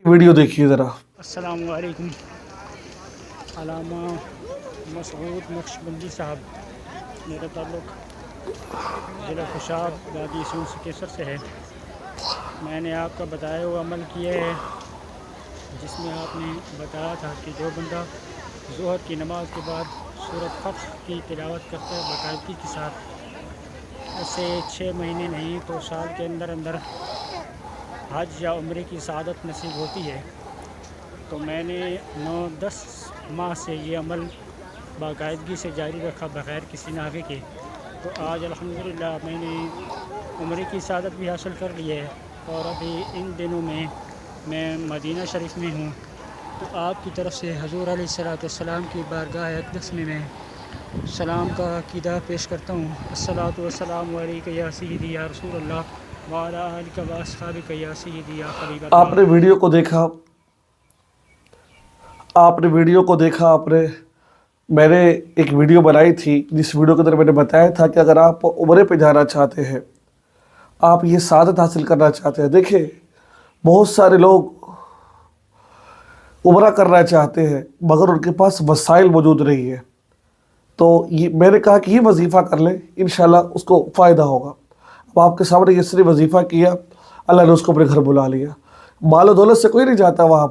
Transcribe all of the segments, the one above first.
Video دیکھیے ذرا۔ السلام علیکم۔ علامہ مسعود نقشبندی صاحب، میرا تعلق ضلع خوشاب وادی سون سکیسر سے ہے۔ میں نے آپ کا بتایا ہوا عمل کیا ہے، جس میں آپ نے بتایا تھا کہ جو بندہ ظہر کی نماز کے بعد سورۃ فتح کی تلاوت کرتا ہے باقاعدگی کے ساتھ، اسے 6 مہینے نہیں تو سال کے اندر اندر حج یا عمرے کی سعادت نصیب ہوتی ہے۔ تو میں نے 9-10 ماہ سے یہ عمل باقاعدگی سے جاری رکھا بغیر کسی ناغے کے، تو آج الحمدللہ میں نے عمرے کی سعادت بھی حاصل کر لی ہے، اور ابھی ان دنوں میں مدینہ شریف میں ہوں۔ تو آپ کی طرف سے حضور علیہ السلام کی بارگاہ اقدس میں سلام کا عقیدہ پیش کرتا ہوں۔ الصلاۃ والسلام علیک یا سیدی یا رسول اللہ وعلی آلک و اصحابک یا سیدی یا حبیب اللہ۔ آپ نے ویڈیو کو دیکھا، میں نے ایک ویڈیو بنائی تھی، جس ویڈیو کے اندر میں نے بتایا تھا کہ اگر آپ عمرے پہ جانا چاہتے ہیں، آپ یہ سعادت حاصل کرنا چاہتے ہیں، دیکھیں بہت سارے لوگ عمرہ کرنا چاہتے ہیں مگر ان کے پاس وسائل موجود نہیں ہے، تو میں نے کہا کہ یہ وظیفہ کر لیں، انشاءاللہ اس کو فائدہ ہوگا۔ اب آپ کے سامنے یہ صرف وظیفہ کیا، اللہ نے اس کو اپنے گھر بلا لیا۔ مال و دولت سے کوئی نہیں جاتا وہاں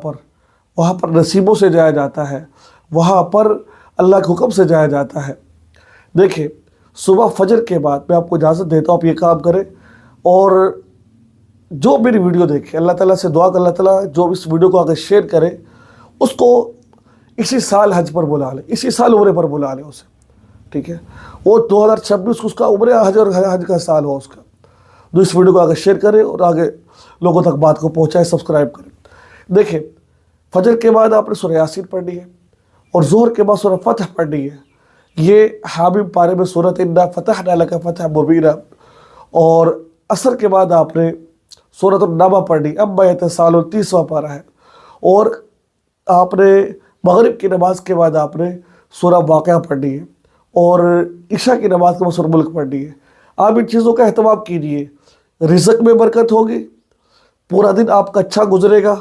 پر نصیبوں سے جایا جاتا ہے، وہاں پر اللہ کے حکم سے جایا جاتا ہے۔ دیکھیں صبح فجر کے بعد میں آپ کو اجازت دیتا ہوں، آپ یہ کام کریں، اور جو میری ویڈیو دیکھیں اللہ تعالیٰ سے دعا کہ اللہ تعالیٰ جو اس ویڈیو کو آگے شیئر کرے اس کو اسی سال حج پر بلا لے، اسی سال عمرے پر بلا لے اسے، ٹھیک ہے؟ وہ 2026 اس کا عمرے حج اور حج کا سال ہو اس کا۔ تو اس ویڈیو کو آگے شیئر کرے اور آگے لوگوں تک بات کو پہنچائے، سبسکرائب کریں۔ دیکھیں فجر کے بعد آپ نے سورہ یاسین پڑھنی ہے، اور ظہر کے بعد سورہ فتح پڑھنی ہے۔ یہ حامیم پارے میں سورۃ انا فتحنا لک فتحا مبینا، اور عصر کے بعد آپ نے سورۃ النبأ پڑھنی، عما یتساءلون 30واں پارہ ہے، اور آپ نے مغرب کی نماز کے بعد آپ نے سورہ واقعہ پڑھنی ہے، اور عشاء کی نماز کے بعد سورہ ملک پڑھنی ہے۔ آپ ان چیزوں کا اہتمام کیجئے، رزق میں برکت ہوگی، پورا دن آپ کا اچھا گزرے گا،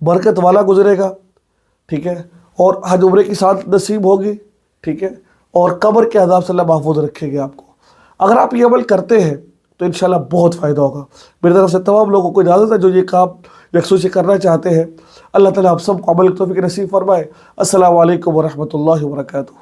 برکت والا گزرے گا، ٹھیک ہے؟ اور حج عمرے کی سعادت نصیب ہوگی، ٹھیک ہے؟ اور قبر کے عذاب سے اللہ محفوظ رکھے گا آپ کو۔ اگر آپ یہ عمل کرتے ہیں تو انشاءاللہ بہت فائدہ ہوگا۔ میری طرف سے تمام لوگوں کو اجازت ہے جو یہ کام یکسوئی سے کرنا چاہتے ہیں۔ اللہ تعالیٰ آپ سب کو عمل کی توفیق نصیب فرمائے۔ السلام علیکم ورحمۃ اللہ وبرکاتہ۔